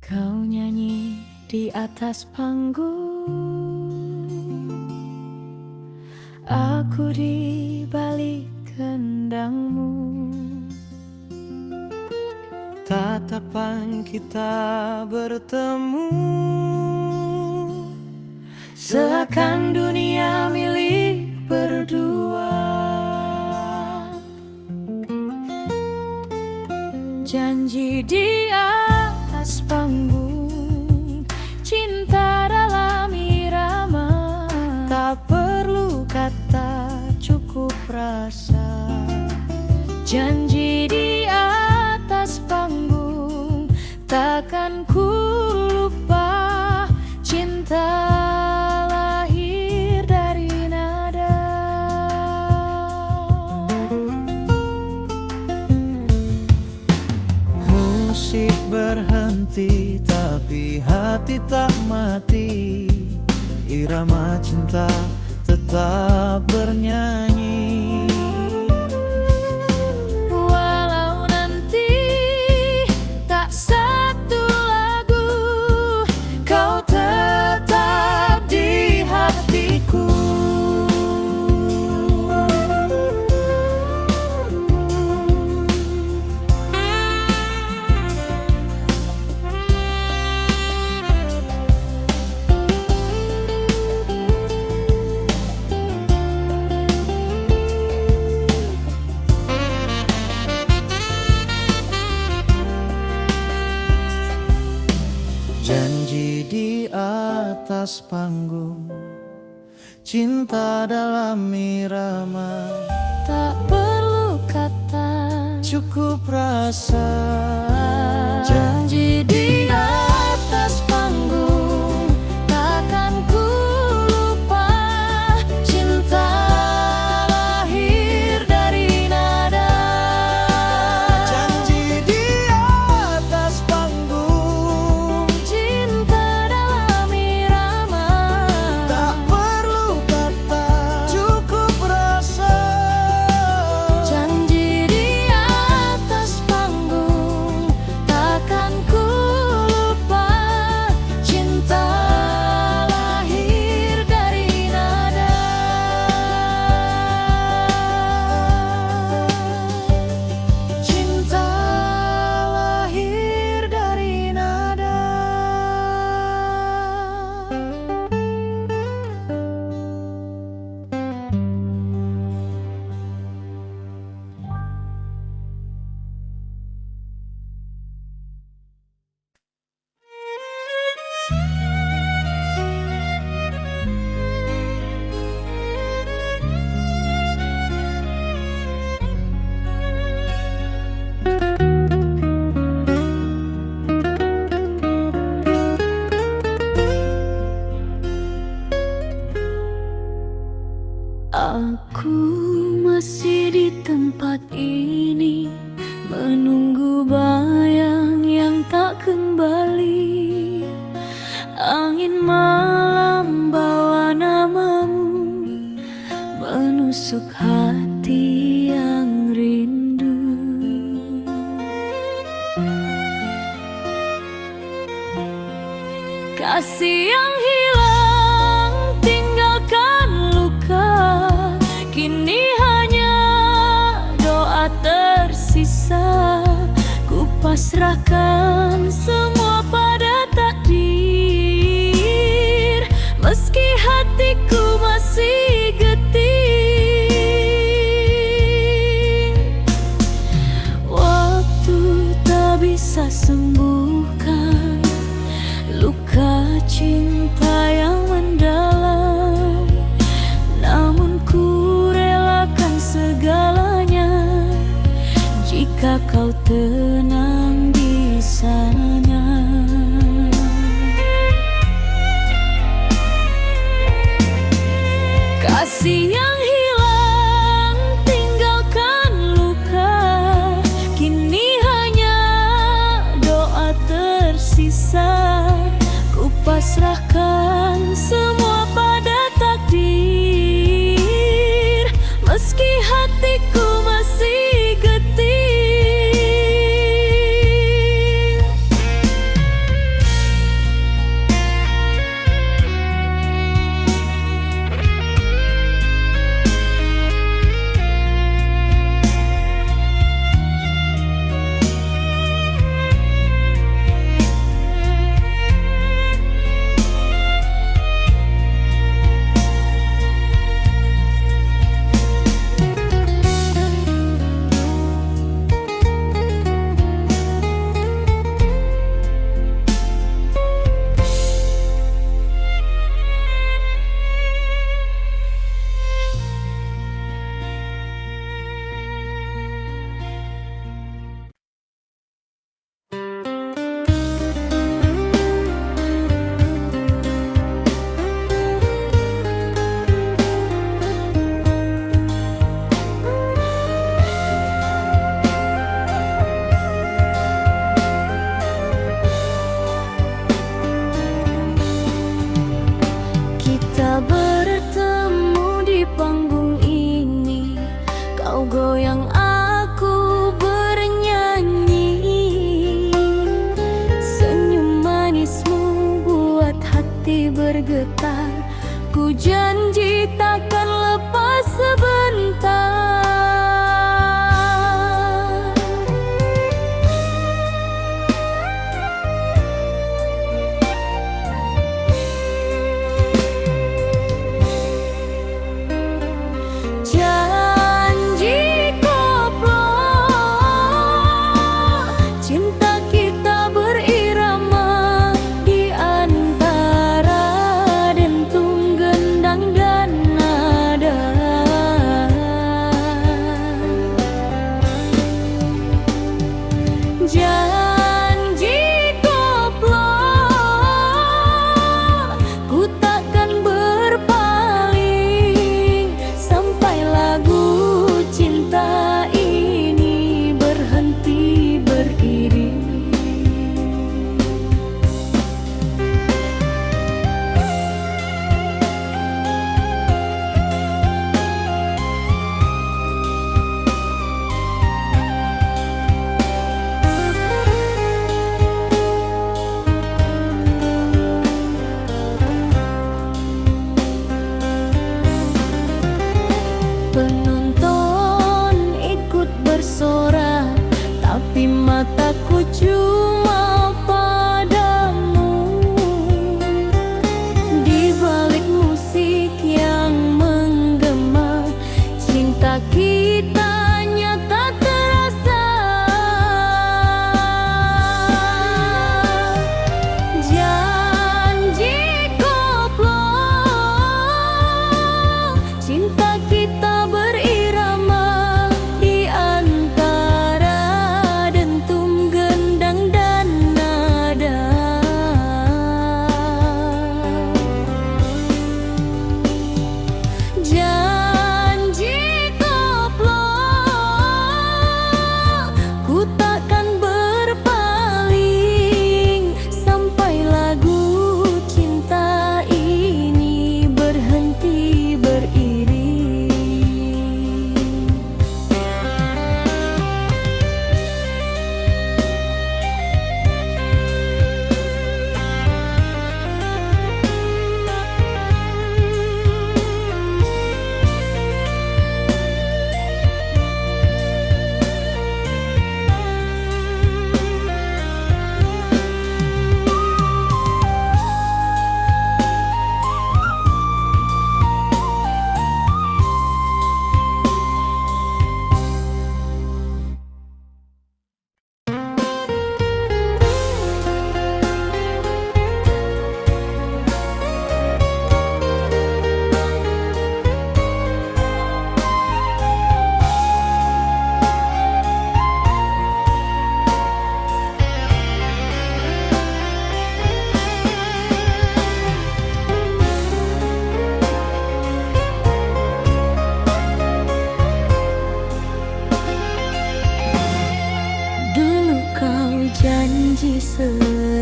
Kau nyanyi di atas panggung, aku di balik kendangmu. Tatapan kita bertemu, seakan dunia milik berdua. Janji di atas panggung, cinta dalam irama. tak perlu kata, cukup rasa. Janji di atas panggung, takkan ku lupa. Cinta lahir dari nada. Musik berhenti tapi hati tak mati, irama cinta tetap bernyanyi. Walau nanti tak satu lagu, kau tetap di hatiku. Janji di atas panggung, cinta dalam irama. Tak perlu kata, Cukup rasa. janji di atas panggung, takkan ku lupa. Cinta lahir dari nada. Janji di atas panggung, Cinta dalam irama. tak perlu kata, cukup rasa. Janji di atas panggung, takkan ku lupa. Cinta lahir dari nada. Cinta lahir dari nada. Aku masih di tempat ini, menunggu bayang yang tak kembali. Angin malam bawa namamu, menusuk hati yang rindu. Kasih yang hilang, tinggalkan luka. Kini hanya doa tersisa. Ku pasrahkan semua pada takdir, meski hatiku masih getir. Waktu tak bisa sembuhkan luka cinta yang mendalam, namun ku relakan segalanya jika kau tenang di sana. tersisa. Ku pasrahkan semua pada takdir, meski hatiku masih getir. Kita bertemu di panggung ini, kau goyang aku bernyanyi. Senyum manismu buat hati bergetar, ku janji takkan lepas sebentar. Janji koplo, cinta kita berirama di antara dentai.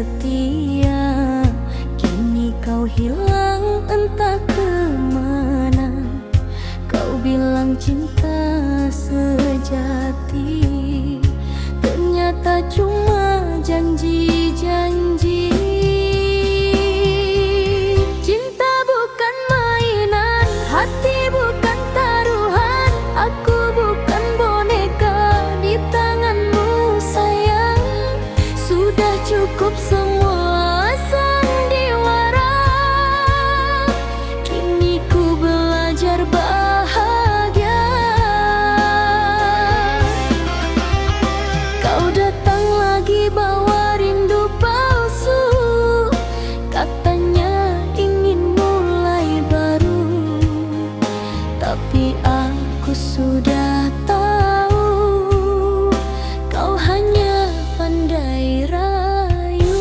setia. Kini kau hilang entah kemana. Kau bilang cinta sejati, ternyata cuma janji-janji. Cinta bukan mainan, hati bukan taruhan. Aku bukan boneka di tanganmu sayang. Sudah cukup semua sandiwara. Kini ku belajar bahagia. Kau datang lagi bawa rindu palsu. Katanya ingin mulai baru, tapi aku sudah tahu kau hanya pandai rayu.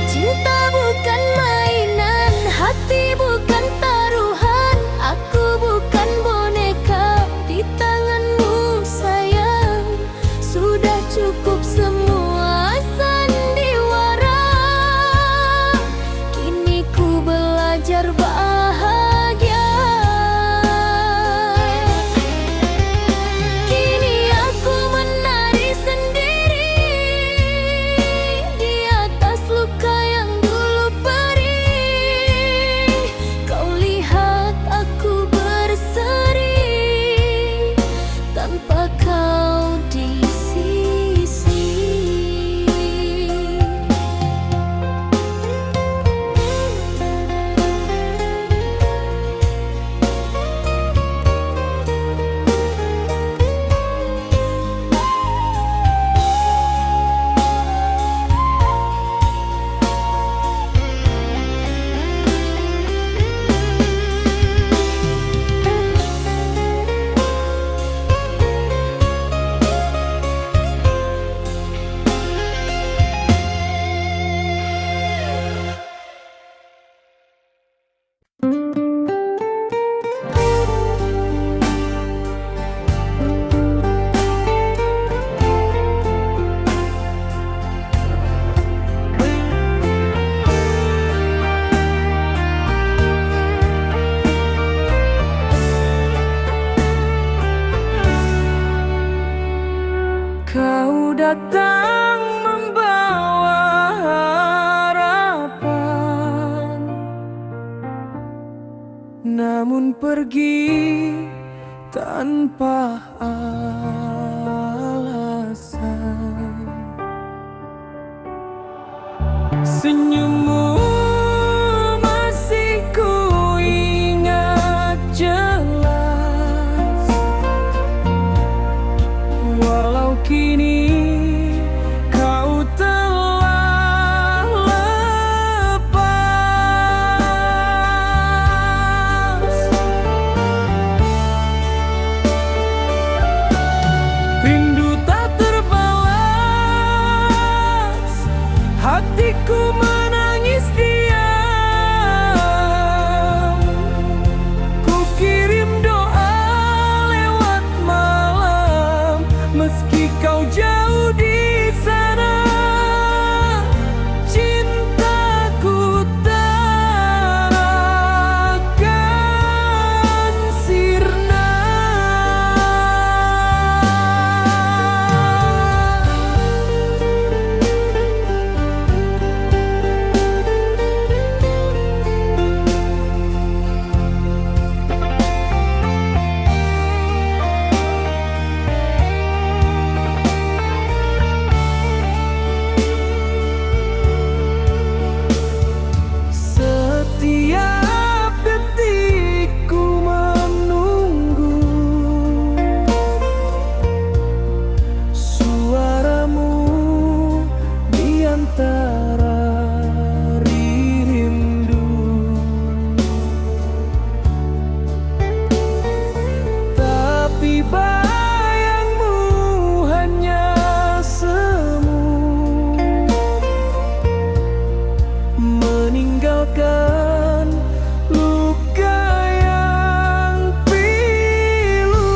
Cinta bukan mainan, hati bukan taruhan. Aku bukan boneka di tanganmu sayang. Sudah cukup semua sandiwara. Kini ku belajar bahagia. Kini aku menari sendiri di atas luka yang dulu perih. Kau lihat aku berseri tanpa kau di sisi. Kau datang membawa harapan, namun pergi tanpa alasan. Senyummu masih ku ingat jelas, walau kini kau telah lepas. Rindu tak terbalas, hatiku menangis diam. Ku kirim doa lewat malam, meski kau jauh di sana. Cintaku tak akan sirna. antara rindu, tapi bayangmu hanya semu, meninggalkan luka yang pilu.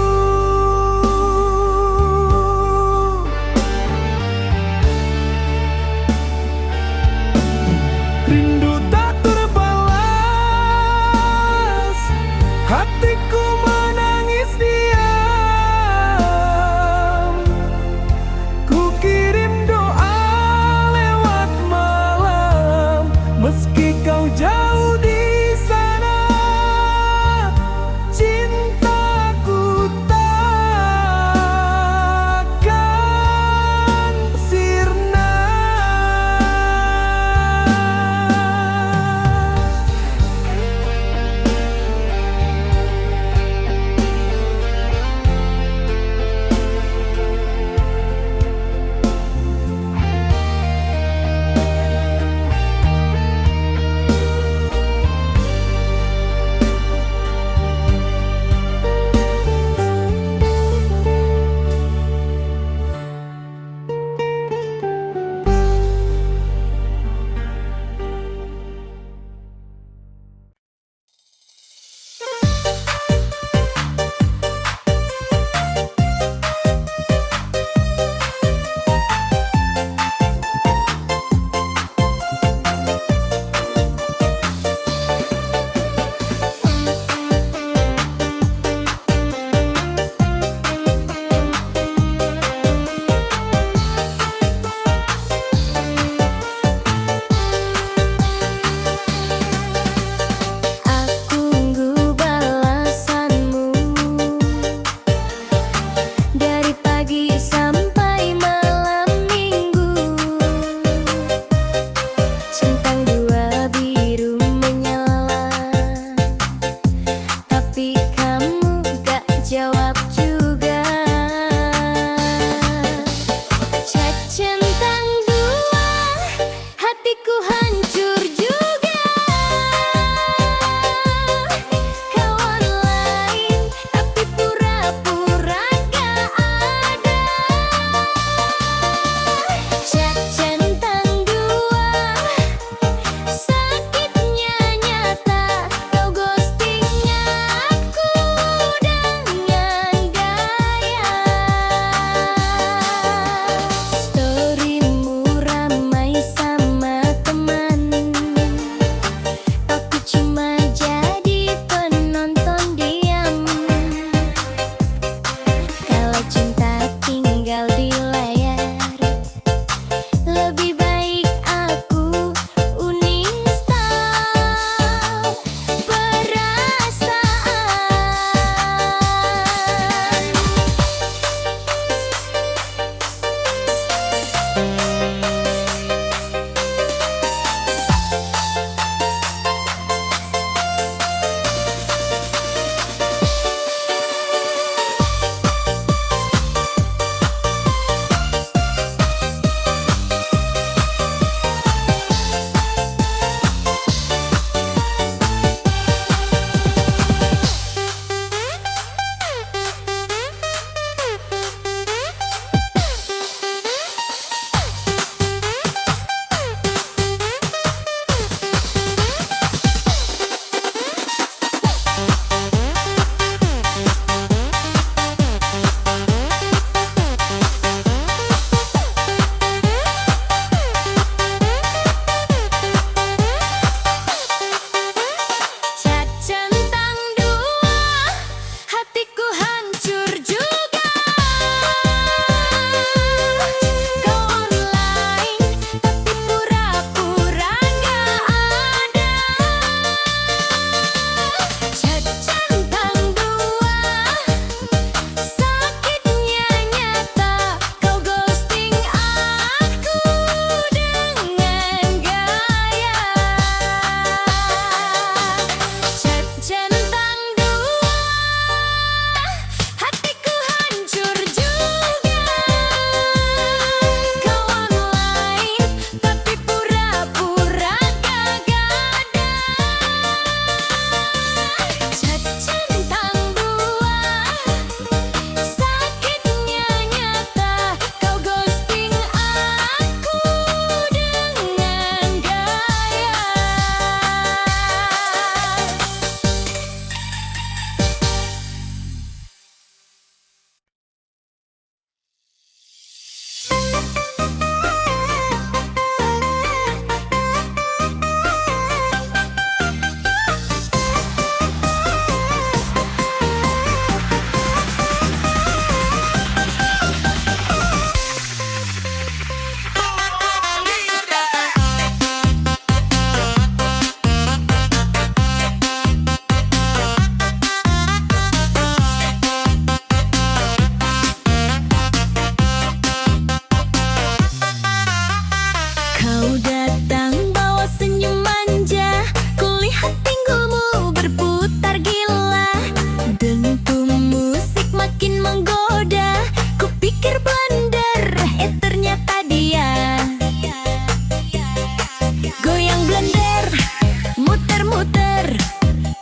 muter-muter,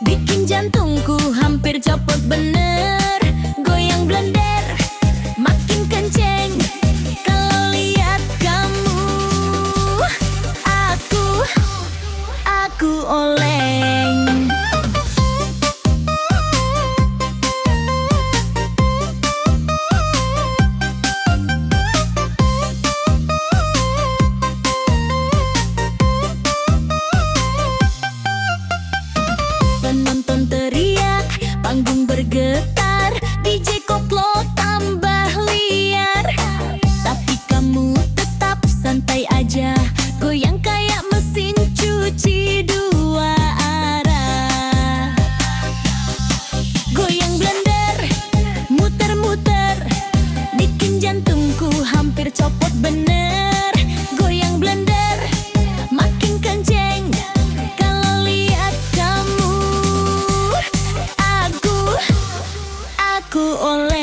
bikin jantungku hampir copot bener. Goyang blender, makin kenceng kalau lihat kamu. Aku oleng. Penonton teriak, panggung bergetar, DJ koplo tambah liar. Tapi kamu tetap santai aja, goyang kayak mesin cuci dua arah. Goyang blender, muter-muter, bikin jantungku hampir copot bener. Goyang blender, makin kenceng kalau lihat kamu. Aku oleng.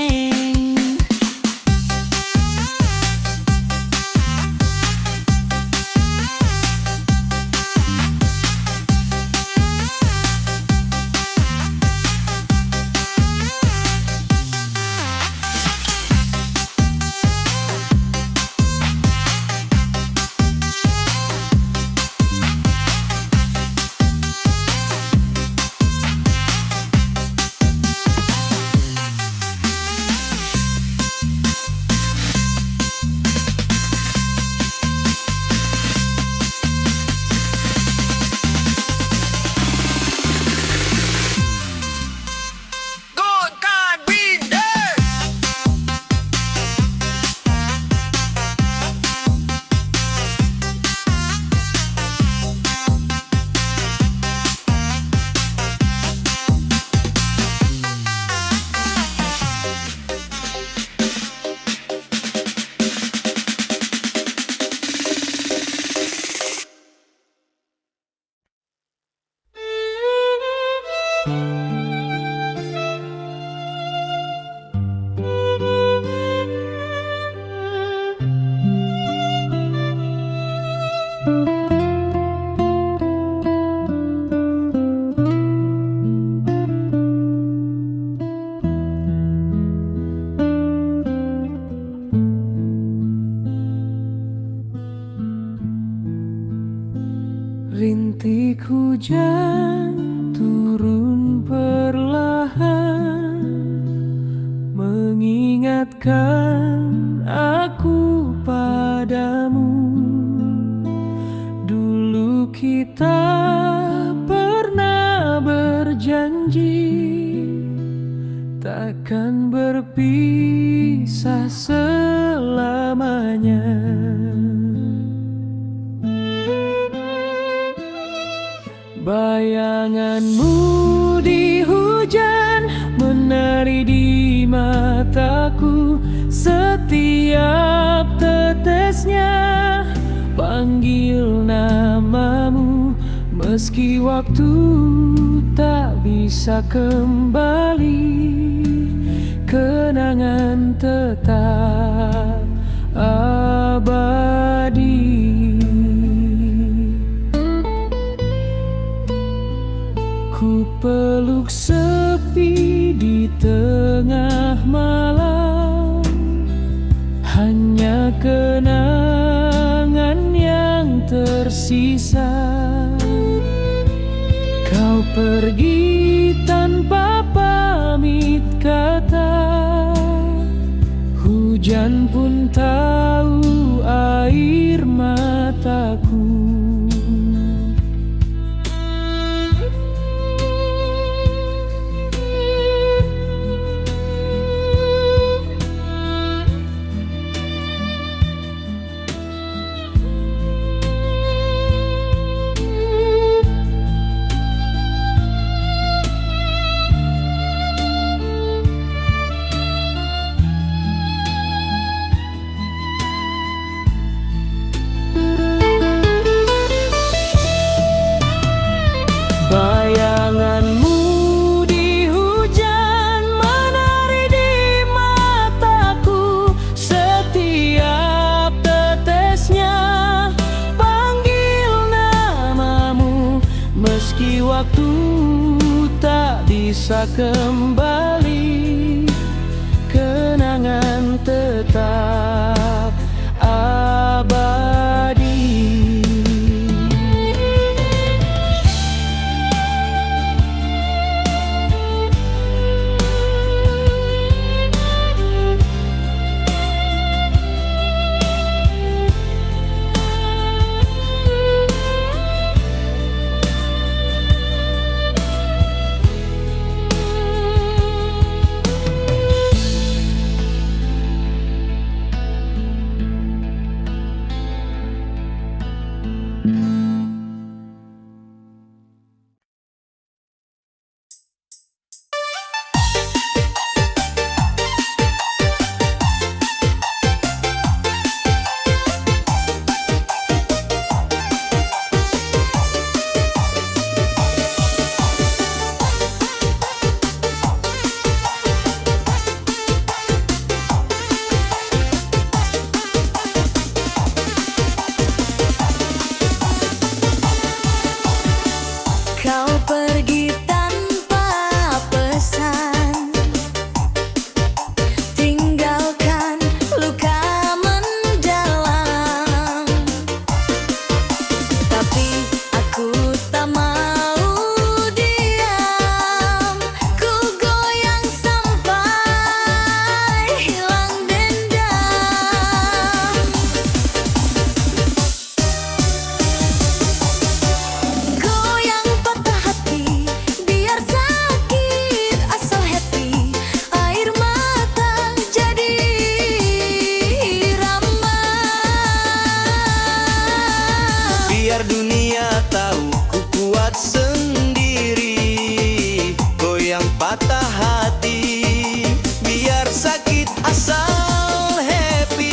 Rintik hujan turun perlahan, mengingatkan aku padamu. Dulu kita pernah berjanji takkan berpisah selamanya. Bayanganmu di hujan menari di mataku, setiap tetesnya panggil namamu. Meski waktu tak bisa kembali, kenangan tetap abadi. Ku peluk sepi di tengah malam, hanya kenangan yang tersisa. Kau pergi tanpa pamit kata, hujan pun tahu air mataku. Meski waktu tak bisa kembali, kenangan tetap abadi. Kau pergi tanpa pesan, tinggalkan luka mendalam. Tapi aku tak mau diam, ku goyang sampai hilang dendam. Goyang patah hati, biar sakit asal happy. Air mata jadi irama. Biar dunia tahu ku kuat sendiri. Goyang patah hati, biar sakit asal happy.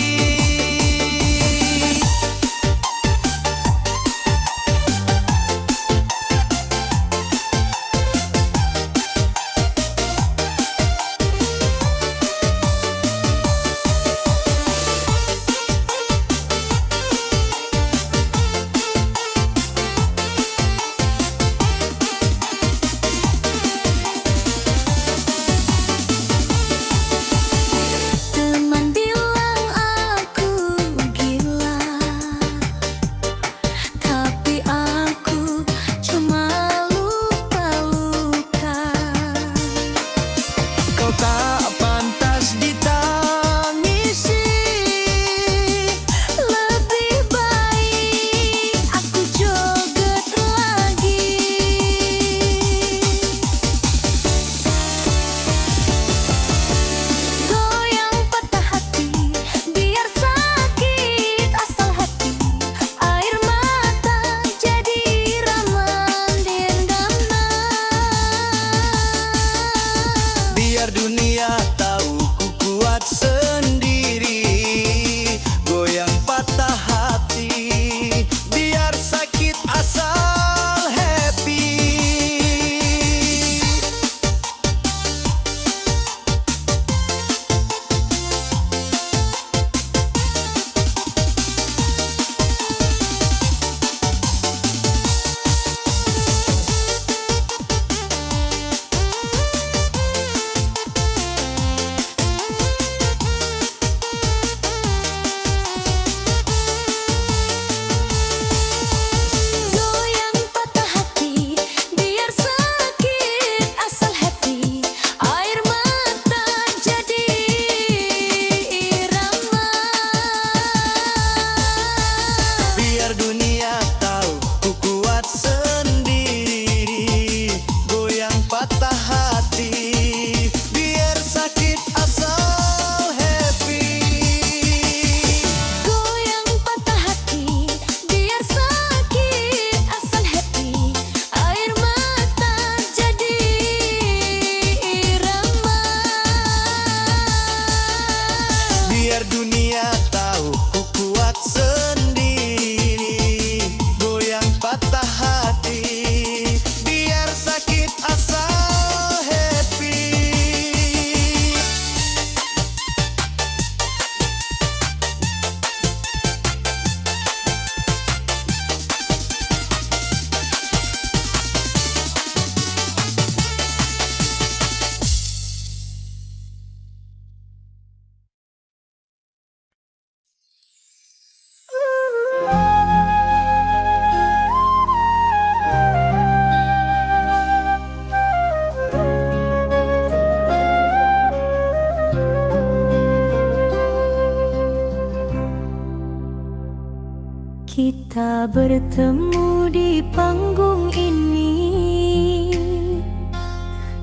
Kita bertemu di panggung ini,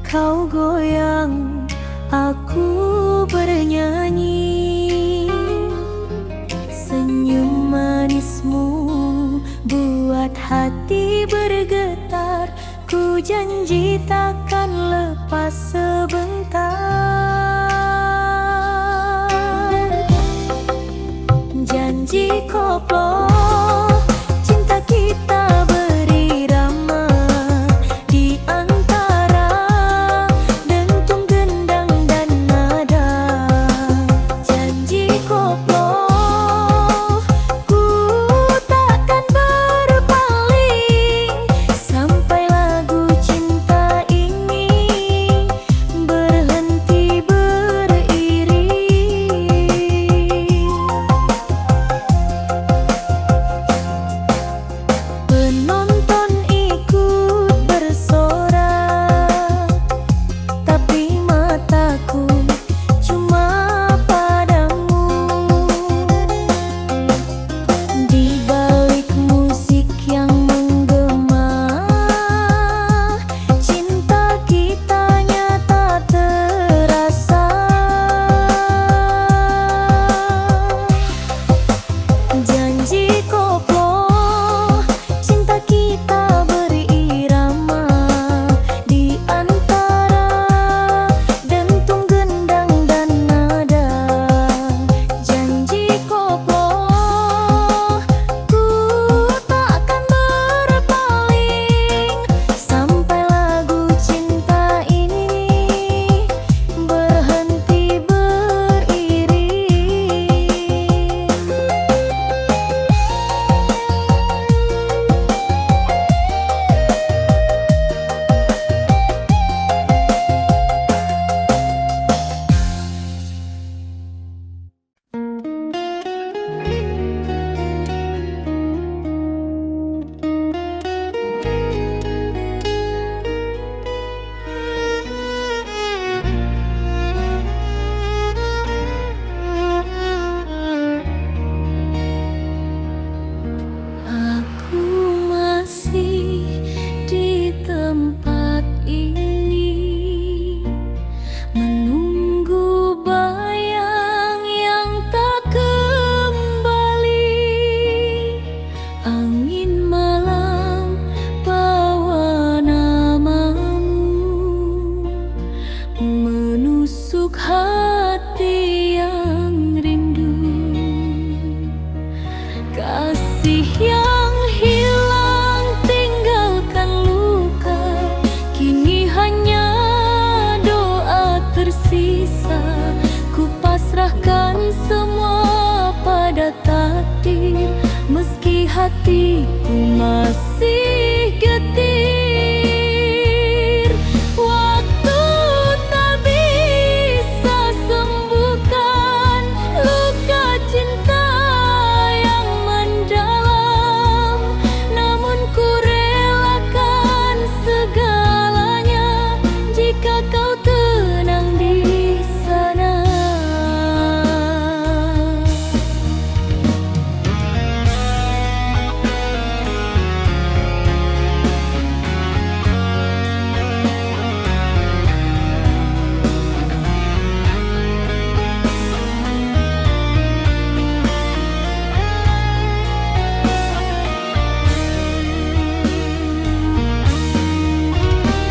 kau goyang, aku bernyanyi. Senyum manismu buat hati bergetar. Ku janji takkan lepas sebentar. Janji koplo, cinta kita berirama di antara dentum gendang dan nada. Janji koplo, ku takkan berpaling sampai lagu cinta ini berhenti beriring. Penonton ikut bersorak, tapi mataku cuma padamu. Di balik musik yang menggema, cinta kita nyata terasa. Janji koplo, cinta kita berirama di antara dentum gendang dan nada. Janji koplo, ku takkan berpaling sampai lagu cinta ini berhenti beriring. Aku masih di tempat ini, menunggu bayang yang tak kembali. Angin malam bawa namamu, menusuk hati yang rindu. Kasih yang hilang tinggalkan luka, kini hanya doa tersisa. Ku pasrahkan semua pada takdir, meski hatiku masih getir. Waktu tak bisa sembuhkan luka cinta yang mendalam, namun ku relakan segalanya jika kau tenang di sana.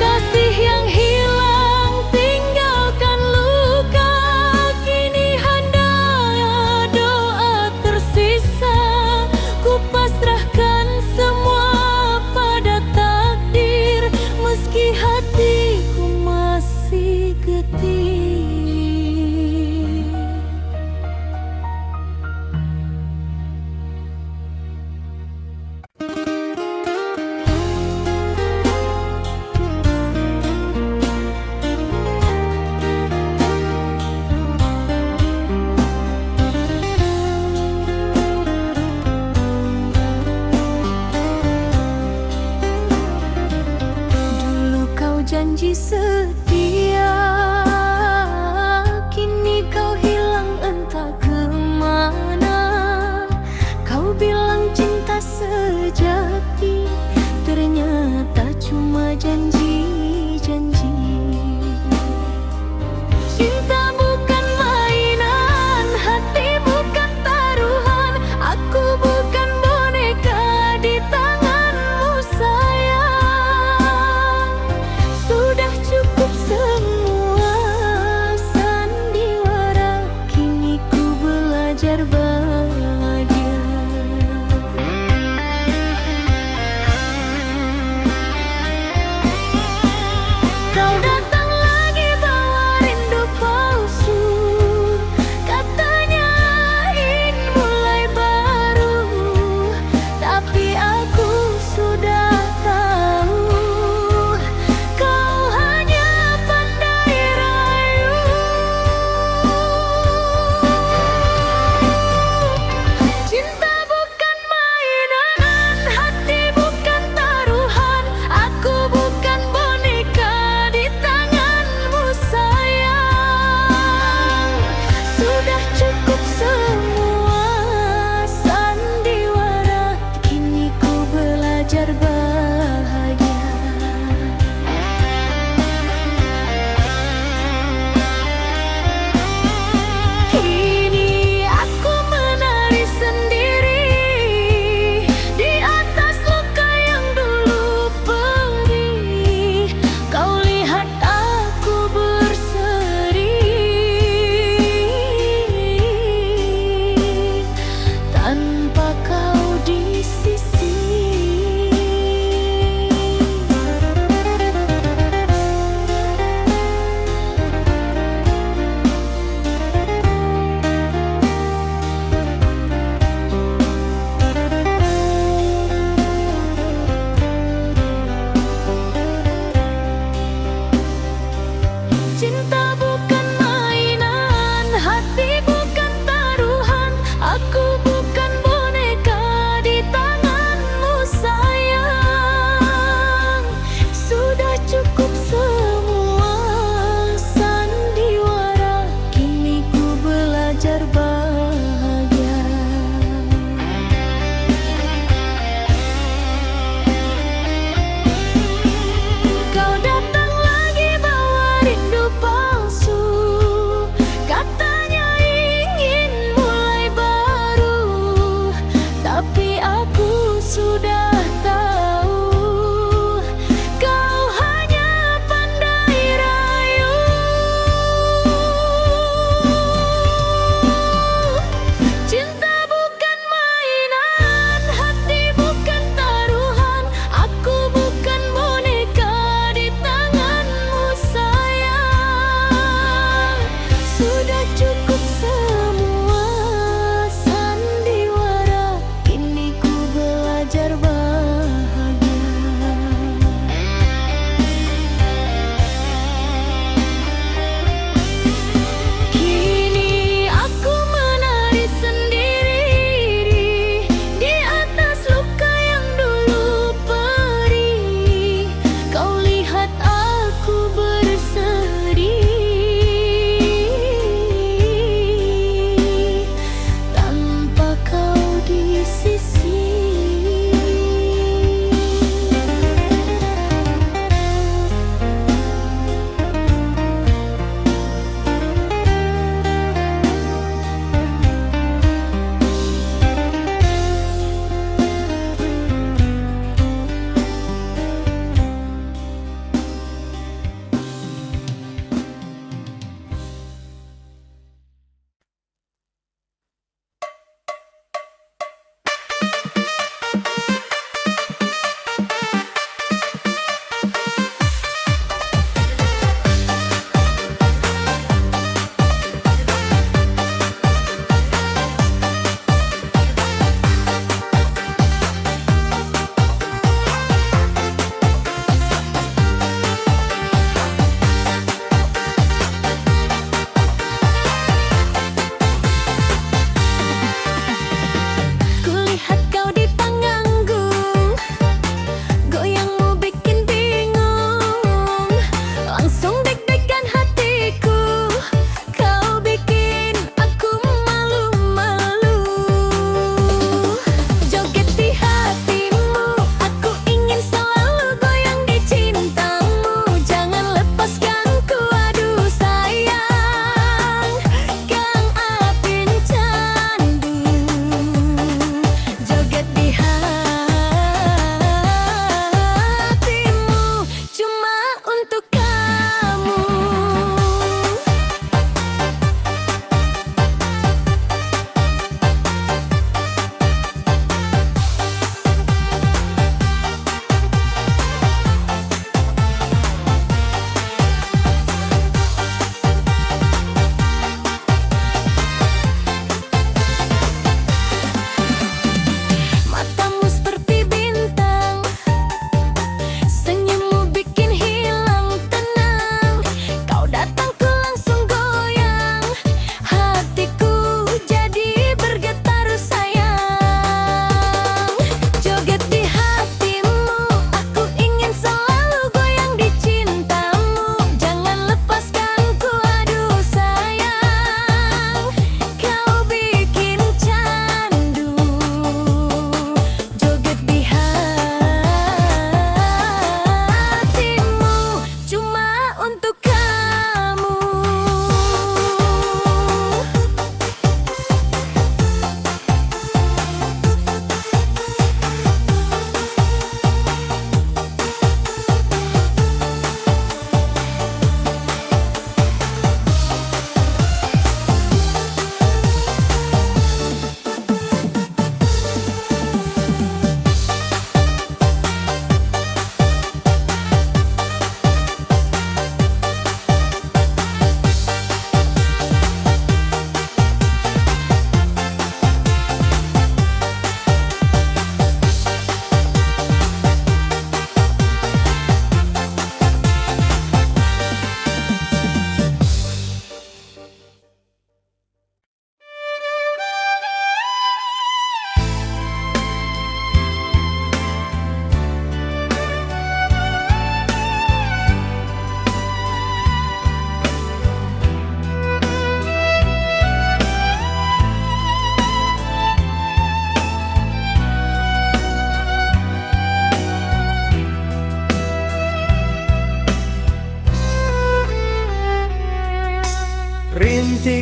Kasih yang hilang tinggalkan luka, kini hanya doa tersisa. Ku pasrahkan semua pada takdir, meski hatiku masih getir. Dulu kau janji setia, kini kau hilang entah kemana. Kau bilang cinta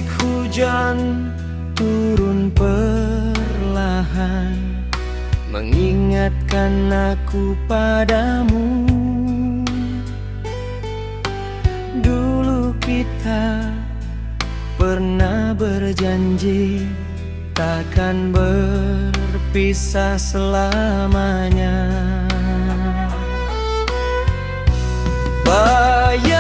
Rintik hujan turun perlahan, mengingatkan aku padamu. Dulu kita pernah berjanji takkan berpisah selamanya. Bayanganmu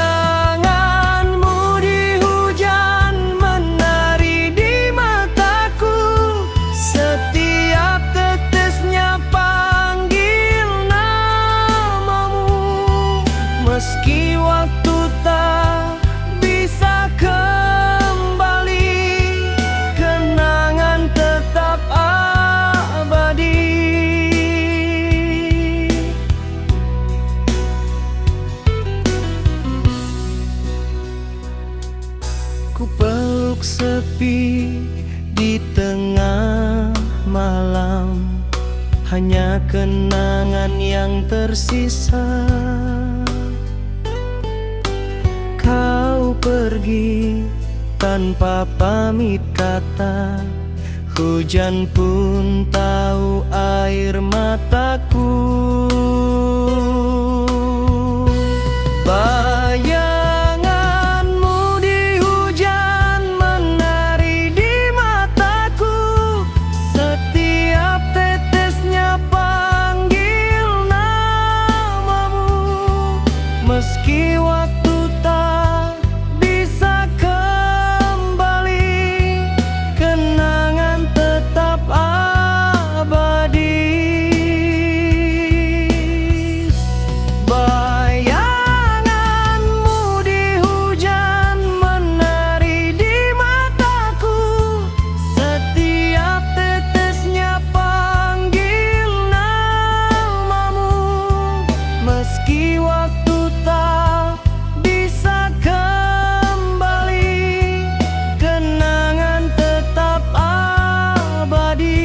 di hujan menari di mataku, setiap tetesnya panggil namamu. Meski waktu tak bisa kembali, kenangan tetap abadi. Ku peluk sepi di tengah malam, hanya kenangan yang tersisa. Kau pergi tanpa pamit kata, hujan pun tahu air mataku. Bayanganmu di hujan menari di mataku, setiap tetesnya panggil namamu. Meski waktu tak bisa kembali, kenangan tetap abadi. Bayanganmu di hujan menari di mataku, setiap tetesnya panggil namamu. Meski waktu tak bisa kembali, kenangan tetap abadi.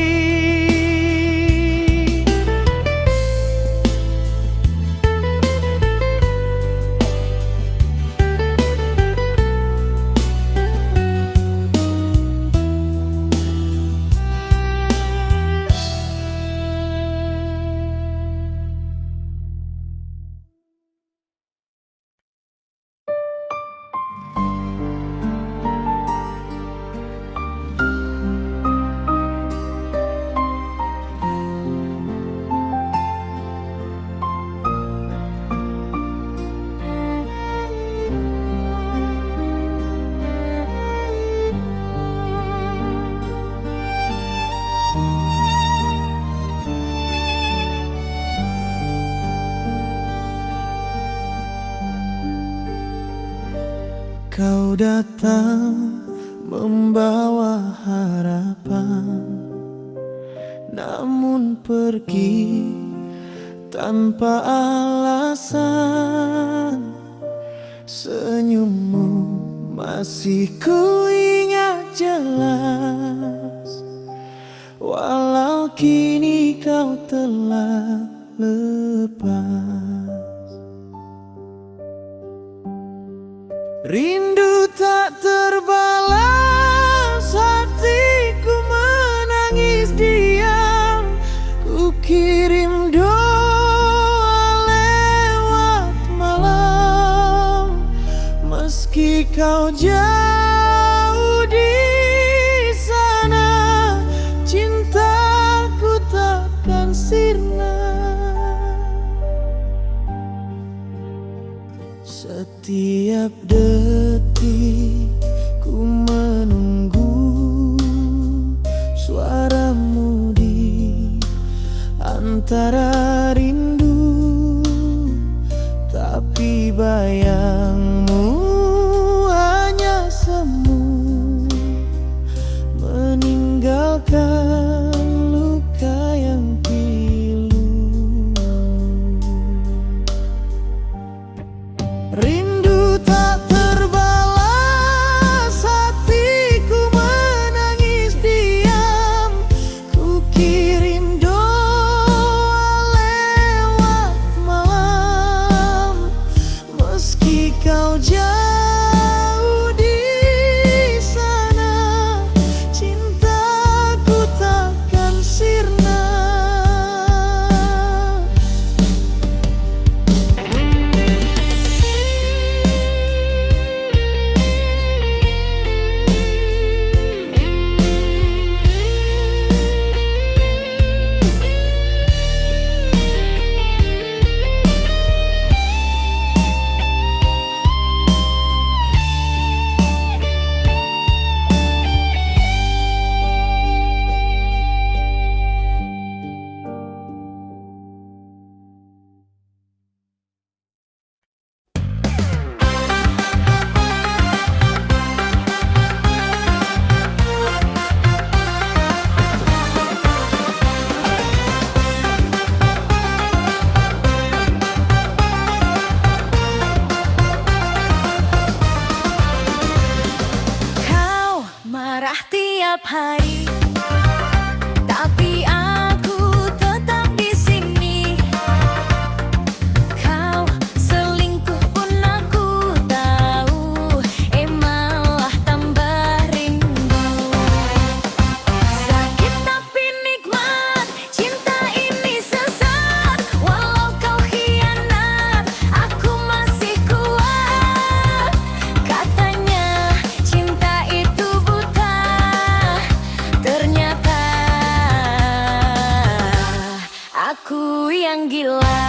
Kau datang membawa harapan, namun pergi tanpa alasan. Senyummu masih kuingat jelas, walau kini kau telah lepas. Rindu tak terbalas, hatiku menangis diam. Ku kirim doa lewat malam, meski kau jauh di sana, cintaku takkan sirna. Setiap detik ku menunggu suaramu di antara rindu, tapi bayangmu hanya semu, meninggalkan luka yang pilu. Rindu tak hari, tapi aku tetap di sini. Kau selingkuh pun aku tahu, malah tambah rindu. Sakit tapi nikmat, cinta ini sesat. Walau kau khianat, aku masih kuat. Katanya cinta itu buta, ternyata aku yang gila.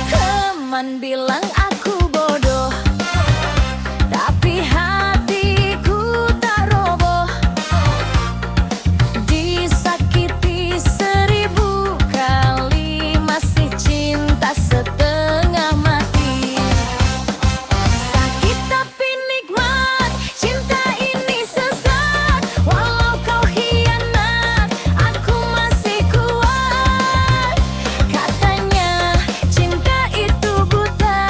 Teman bilang aku bodoh, tapi hatiku tak roboh. Disakiti 1000 kali, masih cinta setengah mati. Sakit tapi nikmat, cinta ini sesat. Walau kau khianat, aku masih kuat. Katanya cinta itu buta,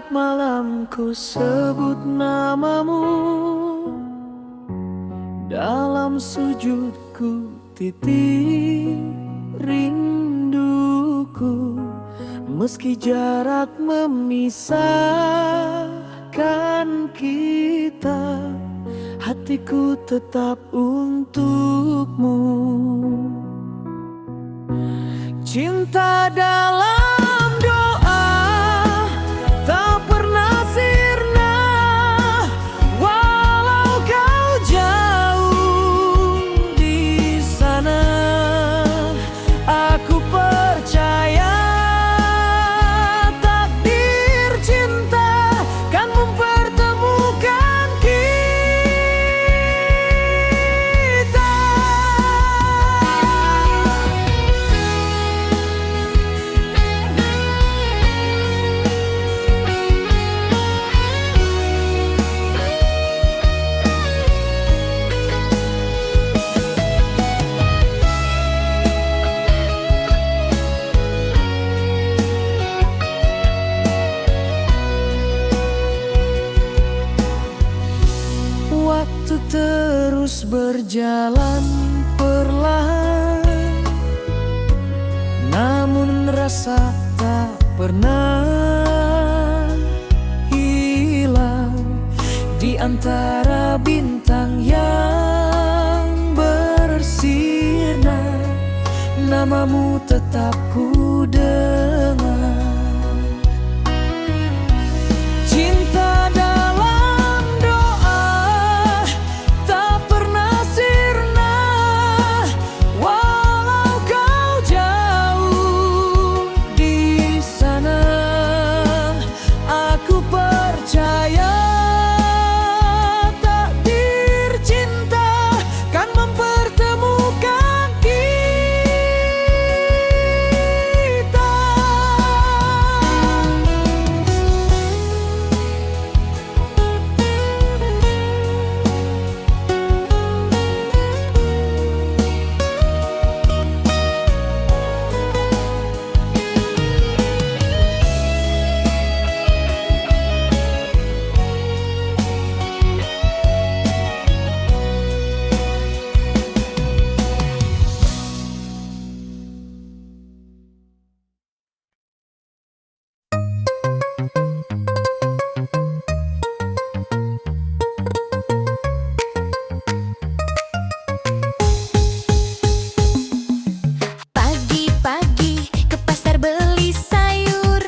Setiap malam ku sebut namamu, dalam sujudku titip rinduku. Meski jarak memisahkan kita, hatiku tetap untukmu. Cinta dalam doa tak pernah sirna, walau kau jauh di sana. Aku percaya takdir cinta kan mempertemukan kita. Waktu terus berjalan perlahan, namun rasa tak pernah hilang. Di antara bintang yang bersinar, namamu tetap ku dengar. Cinta dalam doa tak pernah sirna, walau kau jauh di sana. Aku percaya takdir cinta kan mempertemukan kita. Pagi-pagi ke pasar beli sayur,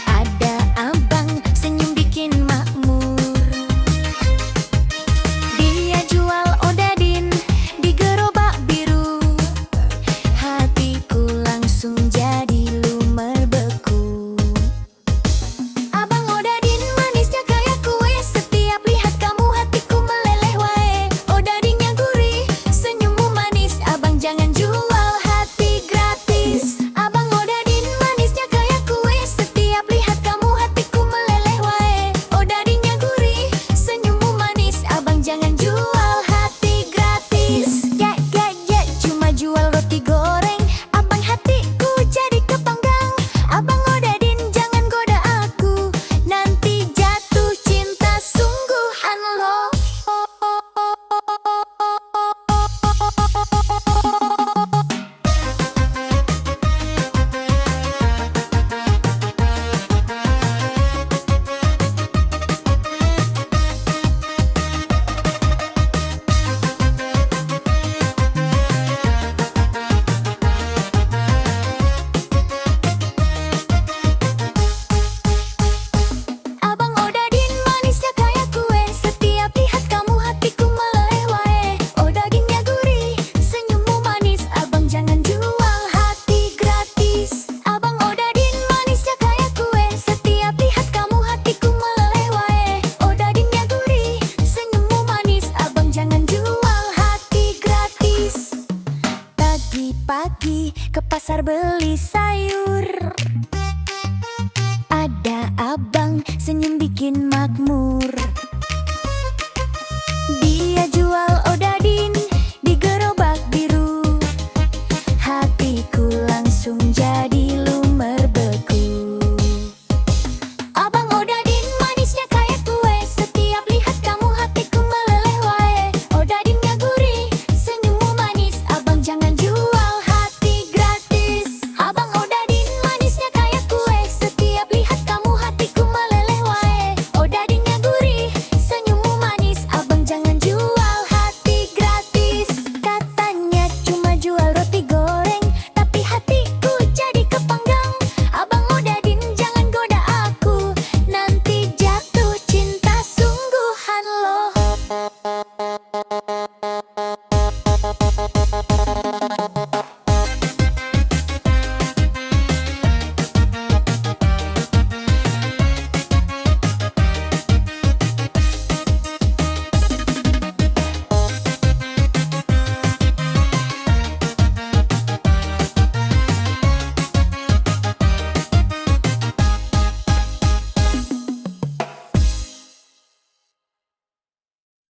ada abang senyum bikin makmur. Dia jual odadin di gerobak biru, hatiku langsung jadi lumer beku. Abang odadin manisnya kayak kue, setiap lihat kamu hatiku meleleh wae. Odadinnya gurih, senyummu manis, abang jangan jual hati gratis. Abang odadin manisnya kayak kue, setiap lihat kamu hatiku meleleh wae. Odadinnya gurih, senyummu manis, abang jangan jual hati gratis. Ya, cuma jual roti goreng, abang hatiku jadi kepanggang. Abang odadin jangan goda aku, nanti jatuh cinta sungguhan lo. Abang odadin manisnya kayak kue, setiap lihat kamu hatiku meleleh wae. Odadinnya gurih, senyummu manis, abang jangan jual hati gratis. Abang odadin manisnya kayak kue, setiap lihat kamu hatiku meleleh wae. Odadinnya gurih, senyummu manis, abang jangan jual hati gratis. Pagi-pagi ke pasar beli sayur, ada abang senyum bikin makmur.